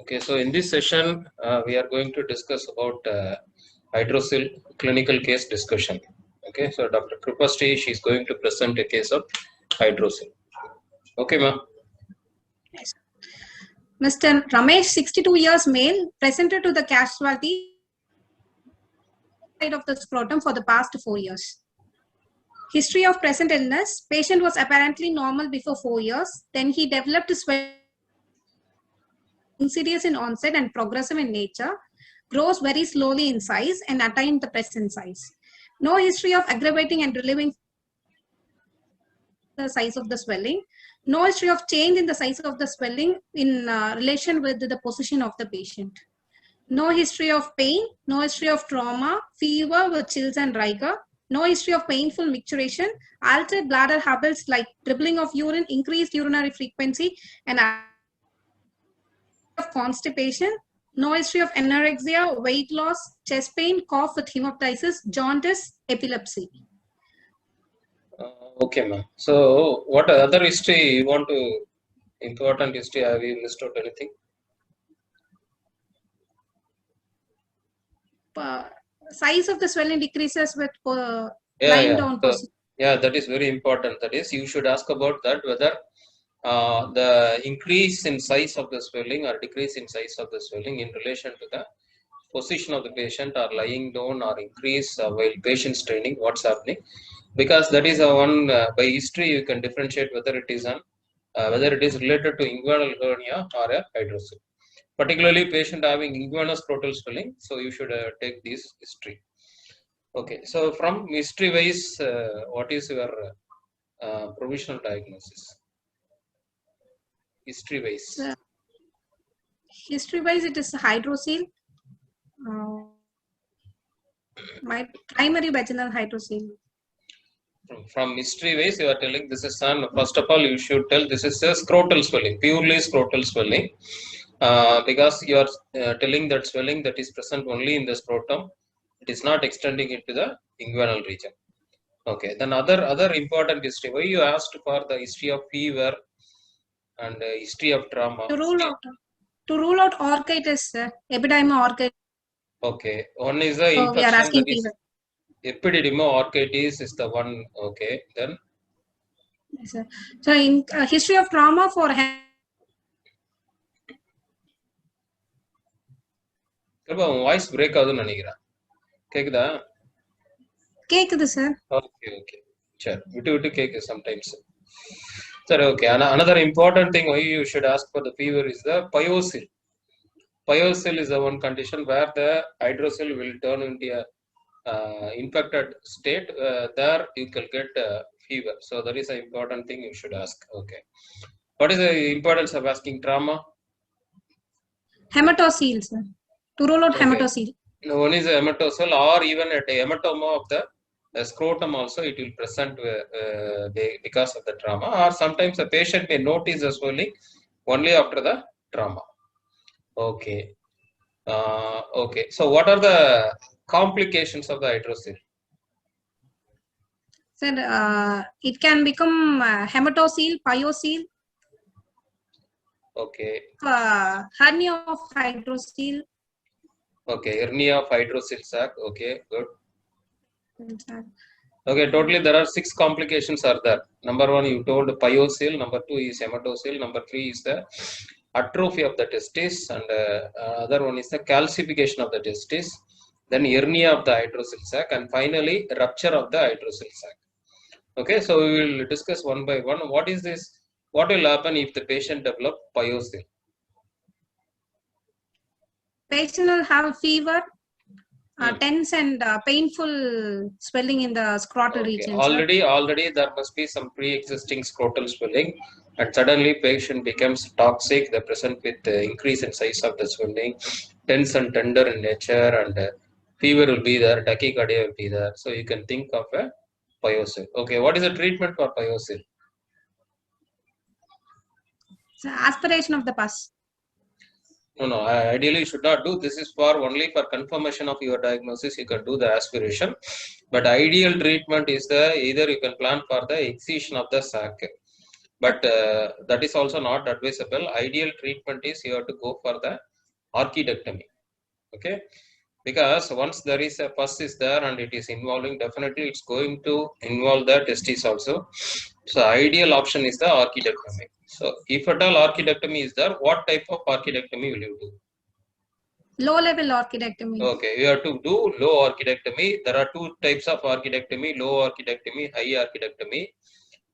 Okay, so in this session, we are going to discuss about hydrocele clinical case discussion. Okay, so Dr. Krupasri, she is going to present a case of hydrocele. Okay, ma'am. Yes. Mr. Ramesh, 62 years male, presented to the casualty side of the scrotum for the past 4 years. History of present illness: patient was apparently normal before 4 years. Then he developed swelling, insidious in onset and progressive in nature, grows very slowly in size and attained the present size. No history of aggravating and relieving the size of the swelling. No history of change in the size of the swelling in relation with the position of the patient. No history of pain, no history of trauma, fever with chills and rigor, no history of painful micturition, altered bladder habits like dribbling of urine, increased urinary frequency, and of constipation, no history of anorexia, weight loss, chest pain, cough with hemoptysis, jaundice, epilepsy. Okay, ma'am. So, what other history you want to, important history, have you missed out anything? Size of the swelling decreases with Yeah. down So, position. yeah, that is very important. That is, you should ask about that, whether the increase in size of the swelling or decrease in size of the swelling in relation to the position of the patient or lying down or increase while patient straining, what's happening, because that is a one by history you can differentiate whether it is whether it is related to inguinal hernia or a hydrocele. Particularly patient having inguinal scrotal swelling, so you should take this history. Okay, so from history wise, what is your provisional diagnosis? History wise. History wise, it is hydrocele. My primary vaginal hydrocele. From history wise, you are telling this is first of all, you should tell this is a scrotal swelling, purely scrotal swelling, because you are telling that swelling that is present only in the scrotum, it is not extending into the inguinal region. Okay, then other important history. Why you asked for the history of fever and history of trauma? To rule out orchitis, epididyma orchitis. Okay, one is the So we are infection asking that is fever. epididyma orchitis is the one. Okay, then. Yes, sir. So in history of trauma for voice break ஆகுதுன்னு நினைக்கிறேன். கேக்குதா? கேக்குது sir. Okay. Sure. விட்டு கேக்கு sometimes. Sir, okay. Another important thing why you should ask for the fever is the pyocele. Pyocele is the one condition where the hydrocele will turn into a infected state. There you can get fever. So that is an important thing you should ask. Okay. What is the importance of asking trauma? Hematocele, sir. To rule out hematocele. One is a hematocele, or even at a hematoma of the scrotum also it will present because of the trauma, or sometimes the patient may notice the swelling only after the trauma. Okay. Okay. So what are the complications of the hydrocele? Sir, it can become hematocele, pyocele. Okay. Hernia of hydrocele. Okay, hernia of hydrocele sac. Okay, good. Okay, totally there are 6 complications are there. Number 1 you told pyocele, number 2 is hematocele, number 3 is the atrophy of the testis, and other one is the calcification of the testis, then hernia of the hydrocele sac, and finally rupture of the hydrocele sac. Okay, so we will discuss one by one. What is this? What will happen if the patient develop pyocele? Patient will have fever, tense and painful swelling in the scrotal region. Already there must be some pre-existing scrotal swelling, and suddenly patient becomes toxic. They present with increase in size of the swelling, tense and tender in nature, and fever will be there, tachycardia will be there. So you can think of a pyocele. Okay, what is the treatment for pyocele? So aspiration of the pus. No, ideally you should not do. This is for only for confirmation of your diagnosis. You can do the aspiration, but ideal treatment is either you can plan for the excision of the sac, but that is also not advisable. Ideal treatment is you have to go for the archidectomy. Okay, because once there is a pus is there and it is involving, definitely it's going to involve the testis also. So ideal option is the archidectomy. So if at all archidectomy is there, what type of archidectomy will you do? Low level orchidectomy. Okay, you have to do low archidectomy. There are two types of archidectomy: low archidectomy, high archidectomy.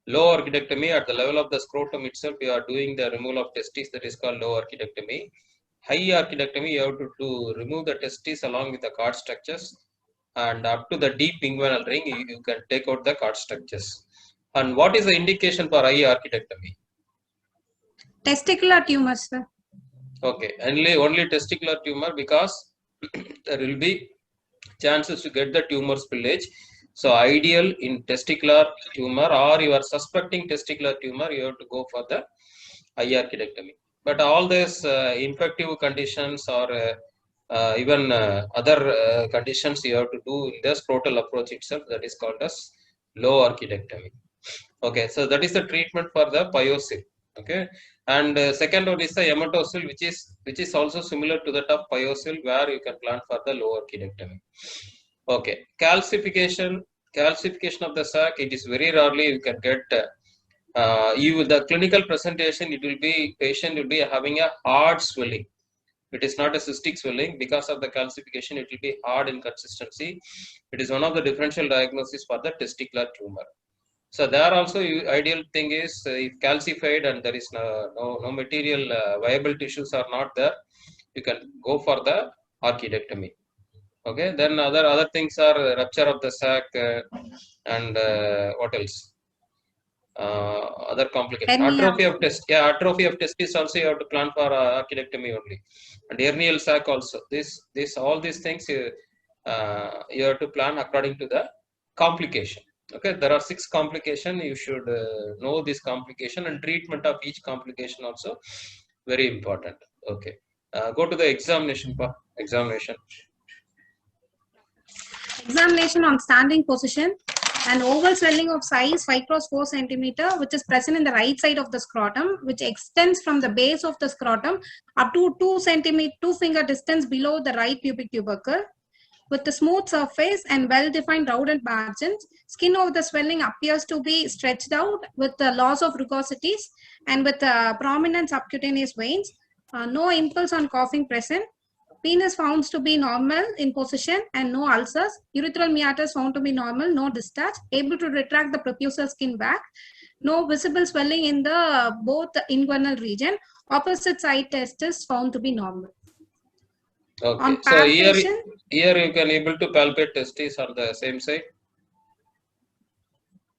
Low archidectomy, at the level of the scrotum itself, you are doing the removal of testes, that is called low archidectomy. High archidectomy, you have to remove the testes along with the cord structures, and up to the deep inguinal ring, you can take out the cord structures. And what is the indication for high archidectomy? Testicular tumors, sir. Okay, only testicular tumor, because there will be chances to get the tumor spillage. So ideal in testicular tumor, or you are suspecting testicular tumor, you have to go for the high archidectomy. But all these infective conditions or even other conditions you have to do in the scrotal approach itself, that is called as low archidectomy. Okay, so that is the treatment for the pyocele. Okay, and second one is the emetocele, which is also similar to that of pyocele, where you can plan for the low archidectomy. Okay, calcification of the sac, it is very rarely you can get. The clinical presentation, it will be patient will be having a hard swelling. It is not a cystic swelling. Because of the calcification, it will be hard in consistency. It is one of the differential diagnoses for the testicular tumor. So there also, ideal thing is if calcified and there is no material viable tissues are not there, you can go for the archidectomy. Okay, then other things are rupture of the sac and what else? Other complications. Atrophy of testis also you have to plan for archidectomy only, and hernial sac also. All these things you have to plan according to the complication. Okay, there are 6 complications. You should know this complication, and treatment of each complication also very important. Okay, go to the examination. Examination on standing position. An oval swelling of size 5 cross 4 centimeter, which is present in the right side of the scrotum, which extends from the base of the scrotum up to 2 centimeter, 2 finger distance below the right pubic tubercle, with a smooth surface and well-defined rounded margins. Skin of the swelling appears to be stretched out with the loss of rugosities and with prominent subcutaneous veins. No impulse on coughing present. Penis found to be normal in position and no ulcers. Urethral meatus found to be normal, no discharge. Able to retract the prepusal skin back. No visible swelling in the both inguinal region. Opposite side testis found to be normal. Okay, on so here you can able to palpate testis on the same side.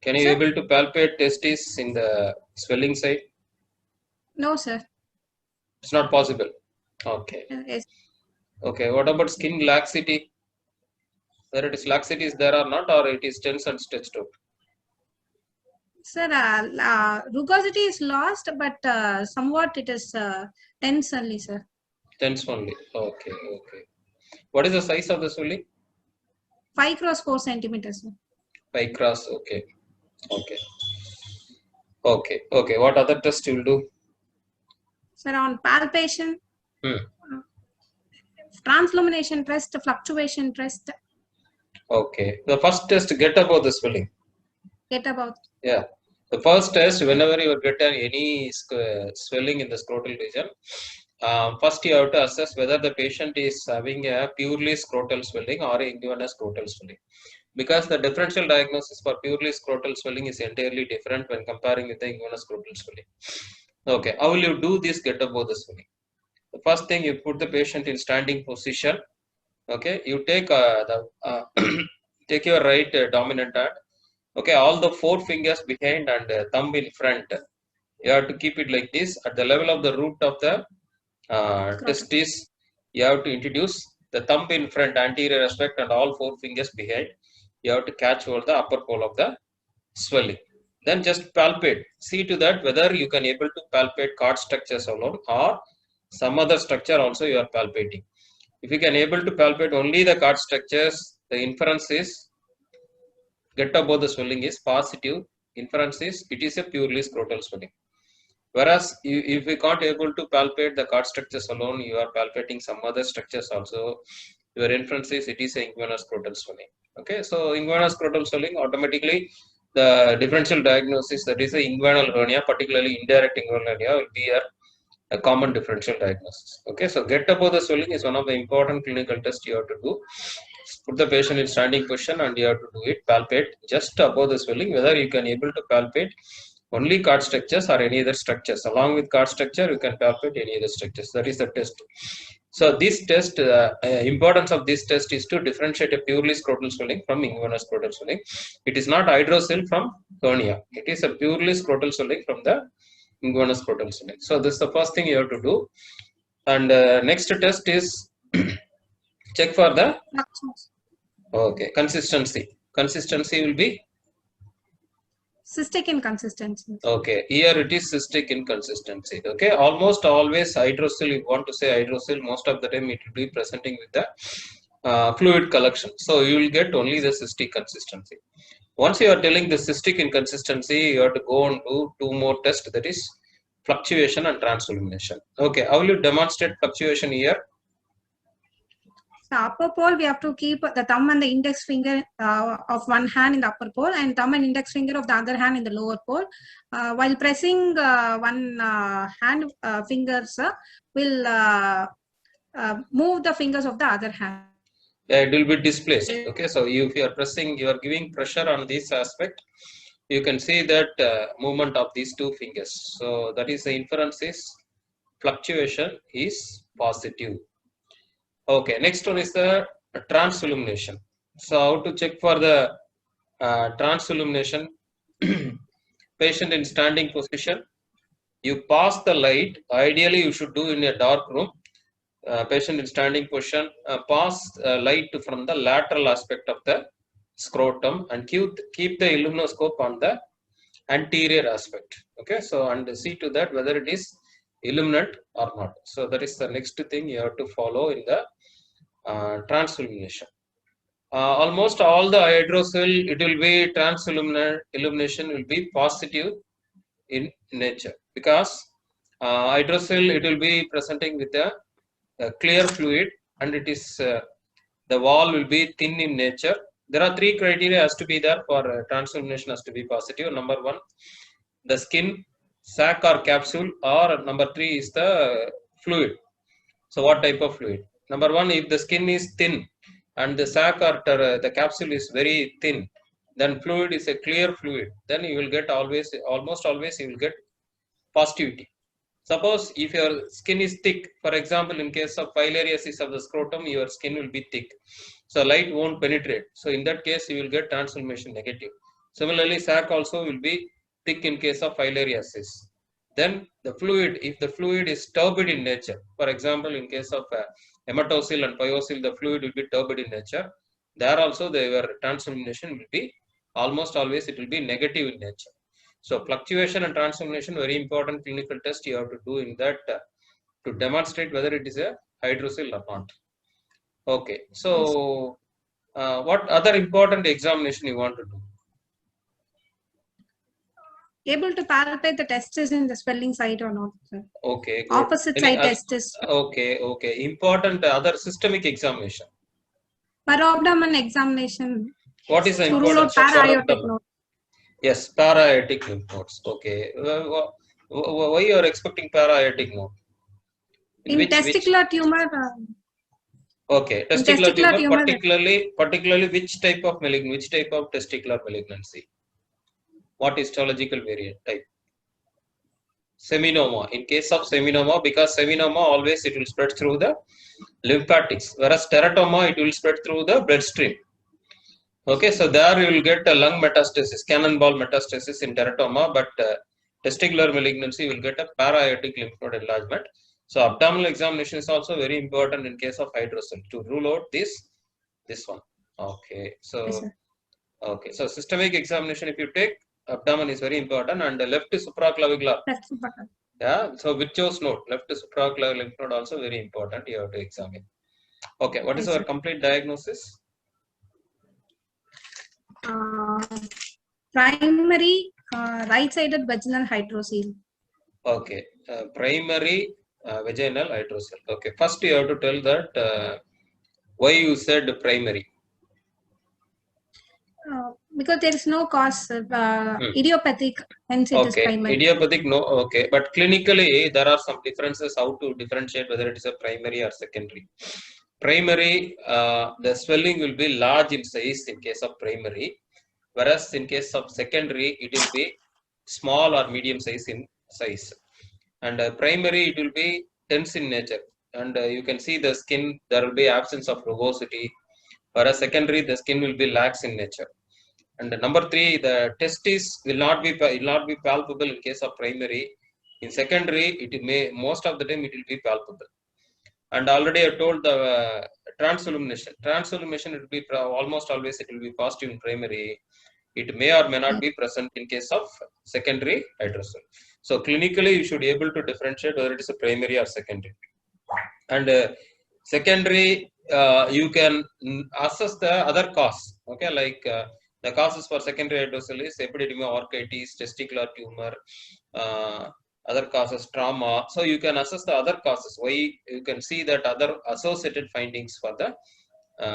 Can you able to palpate testis in the swelling side? No, sir. It's not possible. Okay. Yes. Okay, what about skin laxity? Whether it is laxity is there or not, or it is tense and stretched out? Sir, rugosity is lost, but somewhat it is tense only, sir. Tense only. Okay, okay. What is the size of the swelling? 5 cross 4 centimeters, sir. 5 cross, okay. Okay. Okay, okay. What other test you will do? Sir, on palpation, translumination test, fluctuation test. Okay. The first test, get above the swelling. Get above. Yeah. The first test, whenever you get any swelling in the scrotal region, first you have to assess whether the patient is having a purely scrotal swelling or inguinal scrotal swelling. Because the differential diagnosis for purely scrotal swelling is entirely different when comparing with the inguinal scrotal swelling. Okay, how will you do this get above the swelling? The first thing, you put the patient in standing position. Okay, you take take your right dominant hand. Okay, all the 4 fingers behind and thumb in front. You have to keep it like this at the level of the root of the testis. You have to introduce the thumb in front, anterior aspect, and all 4 fingers behind. You have to catch over the upper pole of the swelling. Then just palpate. See to that whether you can able to palpate cord structures alone or some other structure also you are palpating. If you can able to palpate only the cord structures, the inference is get above the swelling is positive. Inference is it is a purely scrotal swelling. Whereas if we can't able to palpate the cord structures alone, you are palpating some other structures also. Your inference is it is a inguinal-scrotal swelling. Okay, so inguinal-scrotal swelling automatically the differential diagnosis, that is a inguinal hernia, particularly indirect inguinal hernia, will be a common differential diagnosis. Okay, so get above the swelling is one of the important clinical tests you have to do. Put the patient in standing position and you have to do it, palpate just above the swelling, whether you can able to palpate only cord structures or any other structures. Along with cord structure, you can palpate any other structures. That is the test. So this test, importance of this test is to differentiate a purely scrotal swelling from inguinal scrotal swelling. It is not hydrocele from hernia. It is a purely scrotal swelling from the inguinal scrotal swelling. So this is the first thing you have to do. And next test is check for the consistency. Consistency will be cystic inconsistency. okay. Here it is cystic inconsistency. Okay, almost always hydrocele. If you want to say hydrocele, most of the time it will be presenting with the fluid collection. So you will get only the cystic consistency. Once you are telling the cystic inconsistency, you have to go and do two more tests. That is fluctuation and transillumination. Okay, how will you demonstrate fluctuation here? The upper pole, we have to keep the thumb and the index finger of one hand in the upper pole and thumb and index finger of the other hand in the lower pole. While pressing one hand fingers, will move the fingers of the other hand. It will be displaced. Okay, so if you are pressing, you are giving pressure on this aspect, you can see that movement of these two fingers. So that is the inference is fluctuation is positive. Okay, next one is the transillumination. So how to check for the transillumination? Patient in standing position, you pass the light. Ideally, you should do in a dark room. Patient in standing position, pass light from the lateral aspect of the scrotum and keep the illuminoscope on the anterior aspect. Okay, so and see to that whether it is illuminant or not. So that is the next thing you have to follow in the transillumination. Almost all the hydrocele, it will be transillumination will be positive in nature, because hydrocele it will be presenting with a clear fluid and it is the wall will be thin in nature. There are three criteria has to be there for transillumination has to be positive. Number one, the skin, sac or capsule, or number three is the fluid. So what type of fluid? Number one, if the skin is thin and the sac or the capsule is very thin, then fluid is a clear fluid. Then you will get almost always you will get positivity. Suppose if your skin is thick, for example, in case of filariasis of the scrotum, your skin will be thick. So light won't penetrate. So in that case, you will get transillumination negative. Similarly, sac also will be thick in case of filariasis. Then the fluid, if the fluid is turbid in nature, for example, in case of hematocele and pyocele, the fluid will be turbid in nature. There also their transillumination will be almost always it will be negative in nature. So fluctuation and transillumination, very important clinical test you have to do in that to demonstrate whether it is a hydrocele or not. Okay, so what other important examination you want to do? Able to palpate the testes in the swelling site or not, sir? Okay, good. Opposite side testes. Okay, okay. Important other systemic examination. Para-abdomen examination. What is the importance of para-abdomen? Yes, para-aortic lymph nodes. Okay. Why you are expecting para-aortic node? In testicular tumor. Okay, testicular tumor, particularly which type of testicular malignancy? What histological variant type? Seminoma. In case of seminoma, because seminoma always it will spread through the lymphatics, whereas teratoma it will spread through the bloodstream. Okay, so there you will get a lung metastasis, cannonball metastasis in teratoma, but testicular malignancy will get a para-aortic lymph node enlargement. So abdominal examination is also very important in case of hydrocele to rule out this one. Okay, so yes, okay, so systemic examination if you take, abdomen is very important, and the left supraclavicular. Yeah, so Virchow's node, left supraclavicular lymph node also very important. You have to examine. Okay, what is our complete diagnosis? Primary right-sided vaginal hydrocele. Okay, primary vaginal hydrocele. Okay, first you have to tell that why you said primary. Because there is no cause Hmm. idiopathic, hence it is Okay, primary. idiopathic, no, okay, but clinically there are some differences how to differentiate whether it is a primary or secondary. Primary, the swelling will be large in size in case of primary, whereas in case of secondary, it will be small or medium size in size. And primary, it will be dense in nature, and you can see the skin, there will be absence of rugosity, whereas secondary, the skin will be lax in nature. And number three, the testis will not be palpable in case of primary. In secondary, it may most of the time it will be palpable. And already I told the transillumination. Transillumination it will be almost always it will be positive in primary. It may or may not be present in case of secondary hydrocele. So clinically, you should be able to differentiate whether it is a primary or secondary. And secondary, you can assess the other cause. Okay, like the causes for secondary hydrocele is epididyma, orchitis, testicular tumor, other causes, trauma. So you can assess the other causes. Why you can see that other associated findings for the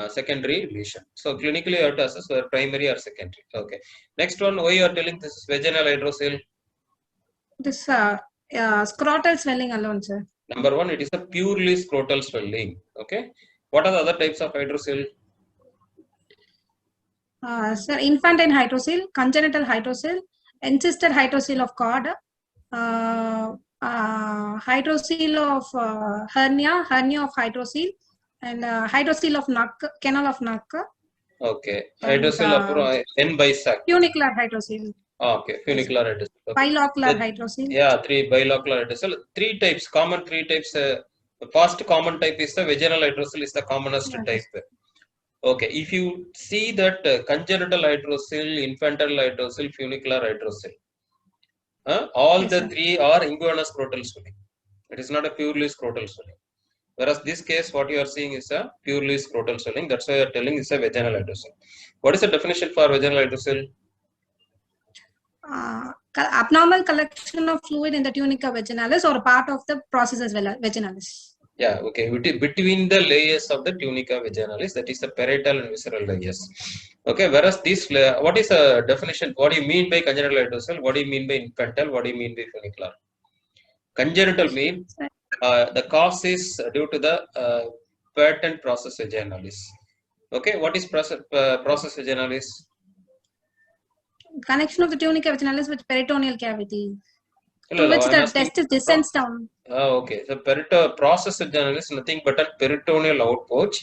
secondary lesion. So clinically, you have to assess whether primary or secondary. Okay. Next one, why you are telling this is vaginal hydrocele? This scrotal swelling alone, sir. Number one, it is a purely scrotal swelling. Okay. What are the other types of hydrocele? Sir, infantile hydrocele, congenital hydrocele, encysted hydrocele of cord, hydrocele of hernia of hydrocele, and hydrocele of neck, canal of neck. Okay. And Hydrocele N bisac. funicular hydrocele. Okay. Funicular hydrocele. Okay. Bilocular hydrocele. Yeah, three bilocular hydrocele. Three types, common three types. The first common type is the vaginal hydrocele is the commonest type. Okay, if you see that congenital hydrocele, infantile hydrocele, funicular hydrocele, all the three are inguinal scrotal swelling. It is not a purely scrotal swelling. Whereas this case, what you are seeing is a purely scrotal swelling. That's why you are telling it's a vaginal hydrocele. What is the definition for vaginal hydrocele? Abnormal collection of fluid in the tunica vaginalis or a part of the process as well, vaginalis. Yeah, okay. Between the layers of the tunica vaginalis, that is the parietal and visceral layers. Okay, whereas this, what is the definition? What do you mean by congenital hydrocele? What do you mean by infantile? What do you mean by funicular? Congenital means the cause is due to the patent process vaginalis. Okay, what is process vaginalis? Connection of the tunica vaginalis with peritoneal cavity. To which the testis descends down. Okay, so process vaginalis is nothing but a peritoneal outpouch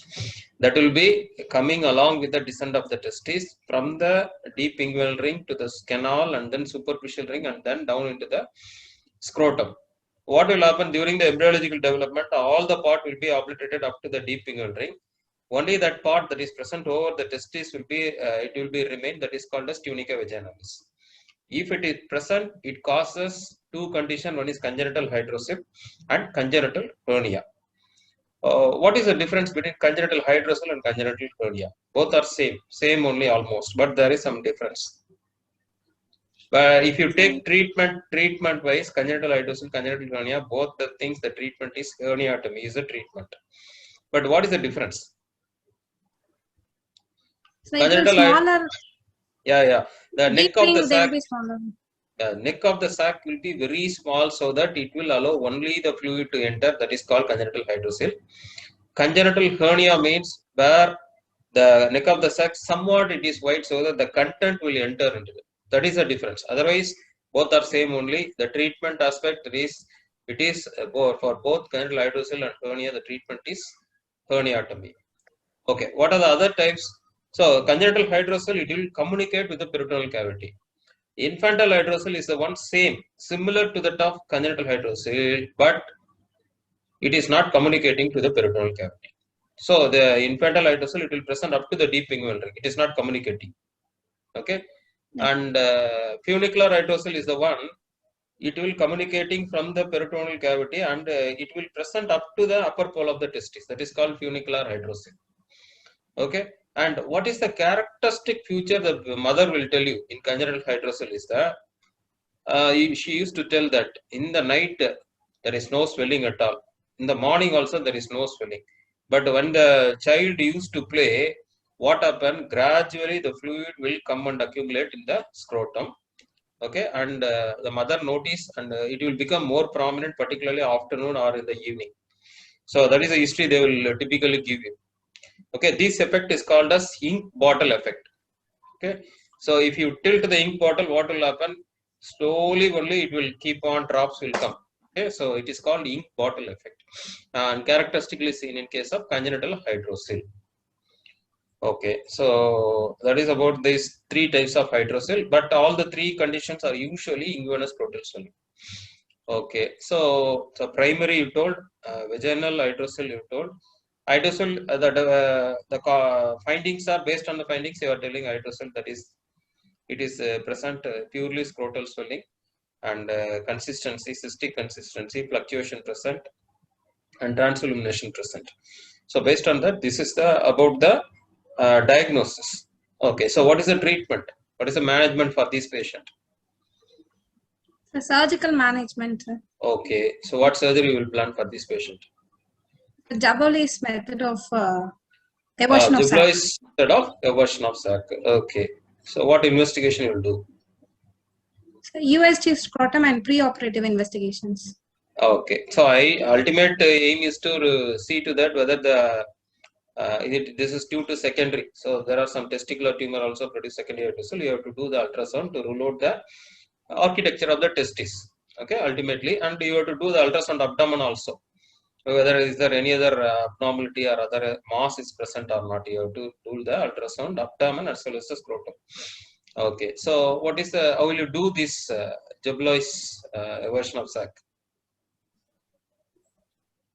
that will be coming along with the descent of the testis from the deep inguinal ring to the canal and then superficial ring and then down into the scrotum. What will happen during the embryological development? All the part will be obliterated up to the deep inguinal ring. Only that part that is present over the testis will be remain. That is called as tunica vaginalis. If it is present, it causes two conditions. One is congenital hydrocele and congenital hernia. What is the difference between congenital hydrocele and congenital hernia? Both are same only almost, but there is some difference. But if you take treatment wise, congenital hydrocele, congenital hernia, both the things, the treatment is herniatomy is a treatment. But what is the difference? So congenital smaller. Yeah. The neck of the sac. The neck of the sac will be very small so that it will allow only the fluid to enter. That is called congenital hydrocele. Congenital hernia means where the neck of the sac somewhat it is wide so that the content will enter into it. That is the difference. Otherwise, both are same only. The treatment aspect is for both congenital hydrocele and hernia. The treatment is herniatomy. Okay, what are the other types? So congenital hydrocele, it will communicate with the peritoneal cavity. Infantile hydrocele is the one similar to that of congenital hydrocele, but it is not communicating to the peritoneal cavity. So the infantile hydrocele, it will present up to the deep inguinal ring. It is not communicating. Okay, and funicular hydrocele is the one. It will communicating from the peritoneal cavity and it will present up to the upper pole of the testis. That is called funicular hydrocele. Okay, and what is the characteristic feature the mother will tell you in congenital hydrocele is that she used to tell that in the night there is no swelling at all. In the morning also there is no swelling. But when the child used to play, what happened? Gradually the fluid will come and accumulate in the scrotum. Okay, and the mother noticed, and it will become more prominent, particularly afternoon or in the evening. So that is a history they will typically give you. Okay, this effect is called as ink bottle effect. Okay, so if you tilt the ink bottle, what will happen? Slowly only it will keep on, drops will come. Okay, so it is called ink bottle effect, and characteristically seen in case of congenital hydrocele. Okay, so that is about these three types of hydrocele, but all the three conditions are usually inguinal scrotal swelling. Okay, so primary you told, vaginal hydrocele you told. Hydrocele, the findings are based on the findings you are telling hydrocele, that is, it is present purely scrotal swelling, and consistency, cystic consistency, fluctuation present, and transillumination present. So based on that, this is the about the diagnosis. Okay, so what is the treatment? What is the management for this patient? The surgical management, sir. Okay, so what surgery you will plan for this patient? The Jabolis method of aversion of sac. Jabolis method of aversion of sac. Okay, so what investigation you will do? So USG scrotum and preoperative investigations. Okay, so ultimate aim is to see to that whether the this is due to secondary. So there are some testicular tumor also produce secondary hydrocele. You have to do the ultrasound to rule out the architecture of the testis. Okay, ultimately, and you have to do the ultrasound abdomen also. Whether is there any other abnormality or other mass is present or not. You have to do the ultrasound abdomen as well as the scrotum. Okay, so what is the, how will you do this Jabolis aversion of sac?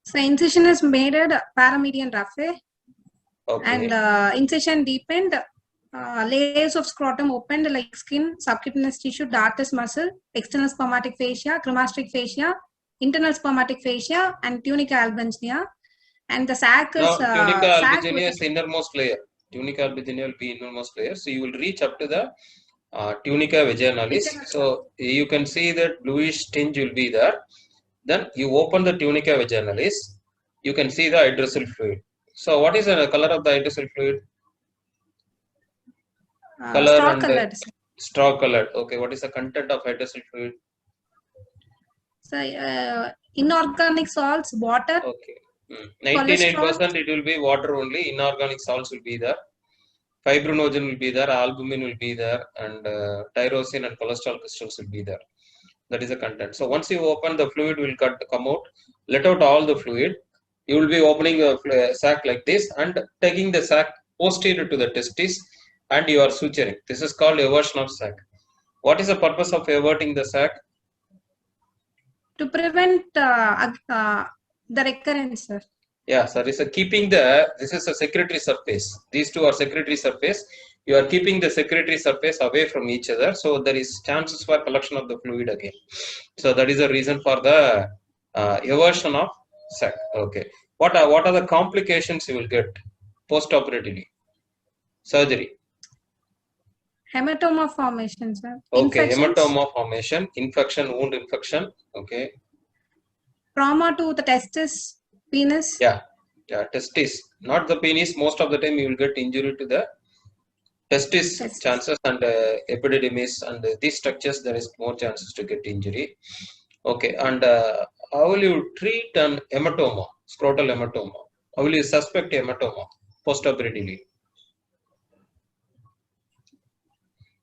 So incision is made at paramedian raphe. Okay. And incision deepened, layers of scrotum opened like skin, subcutaneous tissue, dartus muscle, external spermatic fascia, cremasteric fascia, internal spermatic fascia, and tunica albuginea. And the sac is Now, tunica sac albuginea with is the innermost layer. Tunica albuginea will be innermost layer. So you will reach up to the tunica vaginalis. So you can see that bluish tinge will be there. Then you open the tunica vaginalis. You can see the hydrocele fluid. So what is the color of the hydrocele fluid? Color straw and colored. straw colored. Okay, what is the content of hydrocele fluid? So inorganic salts, water. Okay. 99% it will be water only. Inorganic salts will be there. Fibrinogen will be there, albumin will be there, and tyrosine and cholesterol crystals will be there. That is the content. So once you open, the fluid will come out. Let out all the fluid. You will be opening a sac like this and taking the sac posterior to the testis, and you are suturing. This is called aversion of sac. What is the purpose of averting the sac? To prevent the recurrence, sir. Yeah, sir. Is keeping this is a secretory surface. These two are secretory surface. You are keeping the secretory surface away from each other, so there is chances for collection of the fluid again. So that is the reason for the aversion of sac. Okay. What are the complications you will get post-operatively? Surgery. Hematoma formation, sir. Okay, Infections. hematoma formation, infection, wound infection. Okay. Trauma to the testis, penis. Yeah, testis. Not the penis. Most of the time you will get injury to the testis. Chances, and epididymis and these structures, there is more chances to get injury. Okay, and how will you treat an hematoma, scrotal hematoma? How will you suspect hematoma post-operatively?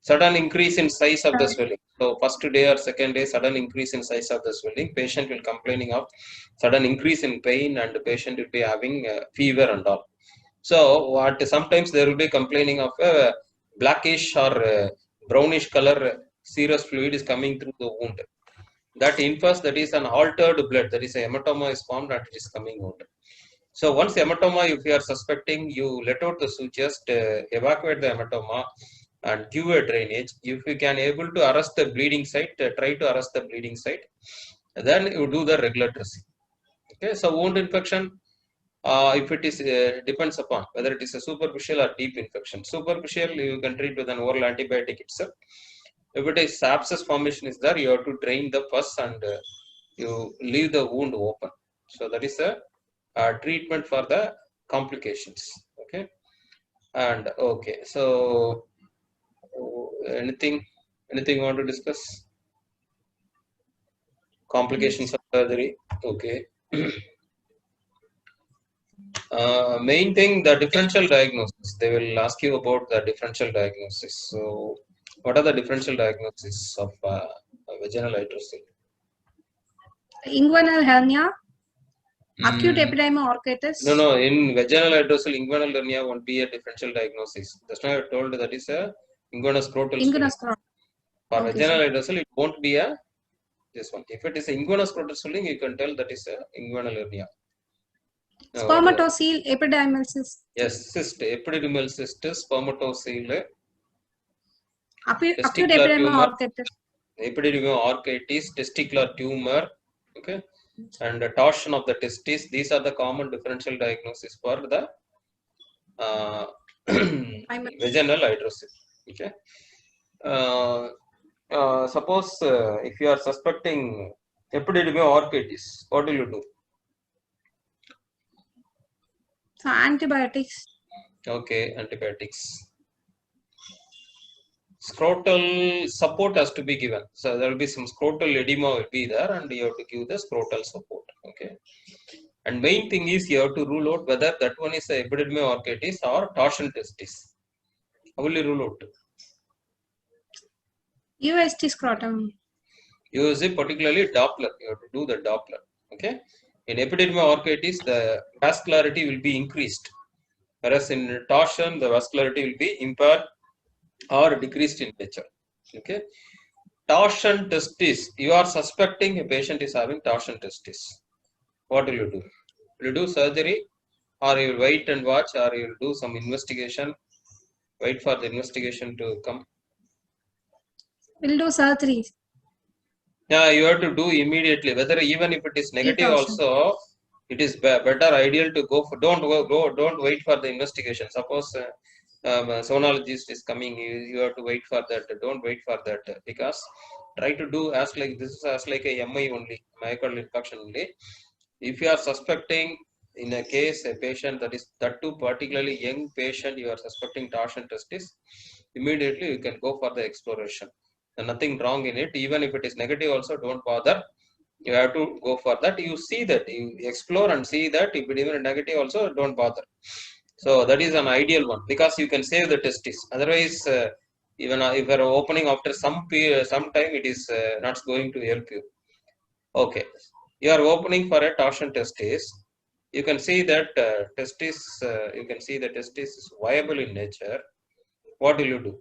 Sudden increase in size of the swelling. So first day or second day, sudden increase in size of the swelling. Patient will complaining of sudden increase in pain, and the patient will be having fever and all. So what sometimes there will be complaining of blackish or brownish color serous fluid is coming through the wound. That infers that is an altered blood. That is a hematoma is formed and it is coming out. So once hematoma, if you are suspecting, you let out the sutures, evacuate the hematoma and give a drainage. If you can able to arrest the bleeding site, try to arrest the bleeding site. Then you do the regular dressing. Okay, so wound infection, if it is depends upon whether it is a superficial or deep infection. Superficial, you can treat with an oral antibiotic itself. If it is abscess formation is there, you have to drain the pus and you leave the wound open. So that is a treatment for the complications. Okay. And okay, so anything you want to discuss? Complications of surgery. Okay. Main thing, the differential diagnosis. They will ask you about the differential diagnosis. So, what are the differential diagnoses of vaginal hydrocele? Inguinal hernia, acute epidermolysis. No. In vaginal hydrocele, inguinal hernia won't be a differential diagnosis. That's why I told that is a inguinoscrotal swelling. For vaginal hydrocele, it won't be a this one. If it is inguinoscrotal swelling, you can tell that is a inguinal hernia. Spermatocele epidermal cyst. Yes, cyst, epidermal cyst, spermatocele. Acute epidermolysis. Epidermolysis, testicular tumor. Okay, and torsion of the testis. These are the common differential diagnosis for the vaginal hydrocele. Okay. Suppose if you are suspecting epidermolysis, what will you do? So antibiotics. Okay, antibiotics. Scrotal support has to be given. So there will be some scrotal edema will be there, and you have to give the scrotal support. Okay. And main thing is you have to rule out whether that one is a epidermolysis or torsion testis. How will you rule out? UST scrotum. Use it particularly Doppler. You have to do the Doppler. Okay. In epidermolysis, the vascularity will be increased, whereas in torsion, the vascularity will be impaired or decreased in nature. Okay. Torsion testis. You are suspecting a patient is having torsion testis. What will you do? Will you do surgery, or you will wait and watch, or you will do some investigation? Wait for the investigation to come. We'll do surgery. Yeah, you have to do immediately. Whether even if it is negative, also it is better ideal to go for. Don't wait for the investigation. Suppose sonologist is coming, you have to wait for that. Don't wait for that, because try to do as like this is as like a MI only, myocardial infarction only. If you are suspecting in a case a patient that too particularly young patient, you are suspecting torsion testis, immediately you can go for the exploration. And nothing wrong in it. Even if it is negative, also don't bother. You have to go for that. You see that, you explore and see that. If it even negative, also don't bother. So that is an ideal one, because you can save the testis. Otherwise, even if you are opening after some time, it is not going to help you. Okay, you are opening for a torsion testis. You can see that testis. You can see the testis is viable in nature. What will you do?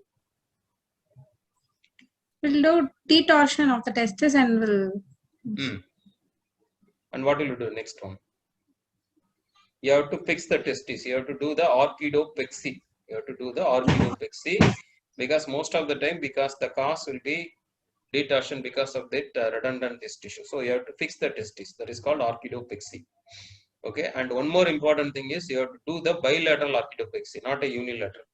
We'll do detorsion of the testis and we'll. And what will you do next one? You have to fix the testis. You have to do the orchidopexy. You have to do the orchidopexy, because most of the time, because the cause will be detorsion because of that redundant this tissue. So you have to fix the testis. That is called orchidopexy. Okay. And one more important thing is you have to do the bilateral orchidopexy, not a unilateral.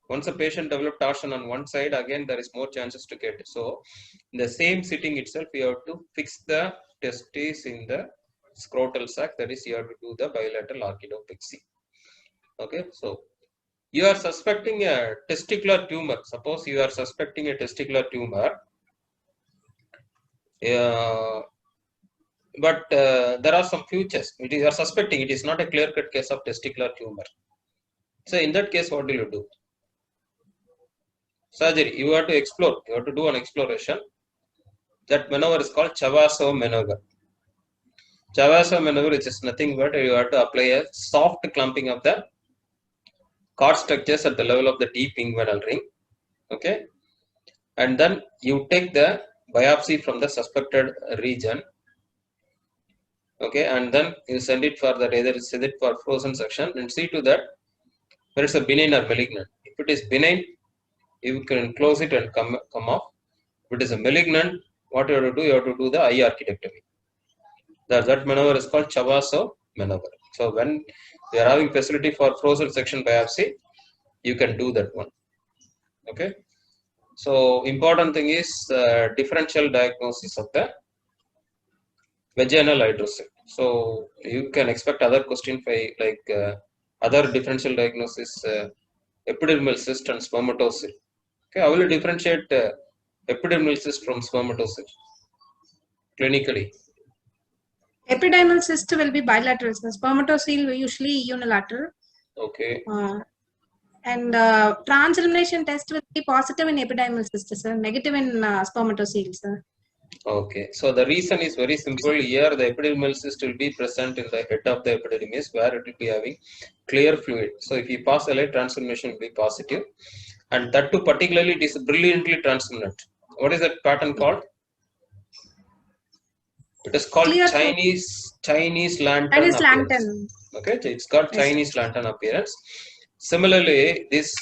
Once a patient develops torsion on one side, again there is more chances to get it. So in the same sitting itself, you have to fix the testis in the scrotal sac. That is, you have to do the bilateral orchidopexy. Okay. So you are suspecting a testicular tumor. Suppose you are suspecting a testicular tumor. But there are some features. You are suspecting it is not a clear-cut case of testicular tumor. So in that case, what will you do? Surgery. You have to explore. You have to do an exploration. That maneuver is called Chavassov maneuver. Chavassov maneuver is just nothing but you have to apply a soft clamping of the cord structures at the level of the deep inguinal ring. Okay. And then you take the biopsy from the suspected region. Okay, and then you send it for the send it for frozen section and see to that whether it's a benign or malignant. If it is benign, you can close it and come off. If it is a malignant, what you have to do? You have to do the eye architectomy. That maneuver is called Chavassov maneuver. So when you are having facility for frozen section biopsy, you can do that one. Okay. So important thing is differential diagnosis of the vaginal hydrocele. So you can expect other question like other differential diagnosis, epidermal cyst and spermatocele. Okay, how will you differentiate epidermal cyst from spermatocele clinically? Epidermal cyst will be bilateral. So spermatocele usually unilateral. Okay. And trans-elimination test will be positive in epidermal cyst, sir. Negative in spermatocele, sir. Okay, so the reason is very simple. Here the epidermal cyst will be present in the head of the epidermis where it will be having clear fluid. So if you pass a light, transformation will be positive, and that too particularly it is brilliantly transluminant. What is that pattern called? It is called Clear Chinese lantern Chinese appearance. lantern. Okay, it's called Yes. Chinese lantern appearance. Similarly, this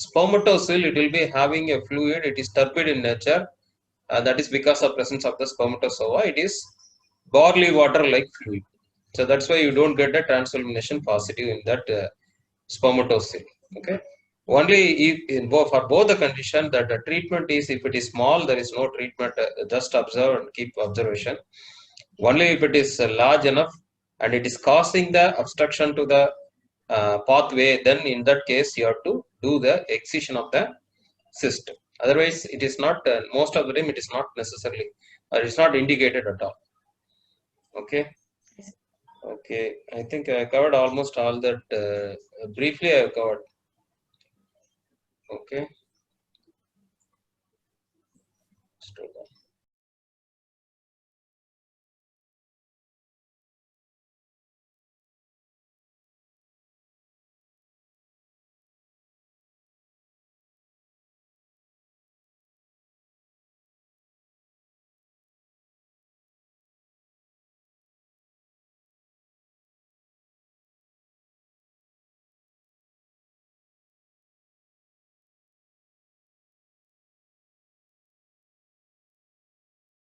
spermatocele, it will be having a fluid. It is turbid in nature. That is because of presence of the spermatozoa. It is barley water like fluid. So that's why you don't get a transformation positive in that spermatocele. Okay. Only if for both the condition that the treatment is, if it is small, there is no treatment. Just observe and keep observation. Only if it is large enough and it is causing the obstruction to the pathway, then in that case you have to do the excision of the cyst. Otherwise, it is not. Most of the time, it is not necessarily, or it is not indicated at all. Okay. Okay. I think I covered almost all that. Briefly, I have covered. Okay. Stop.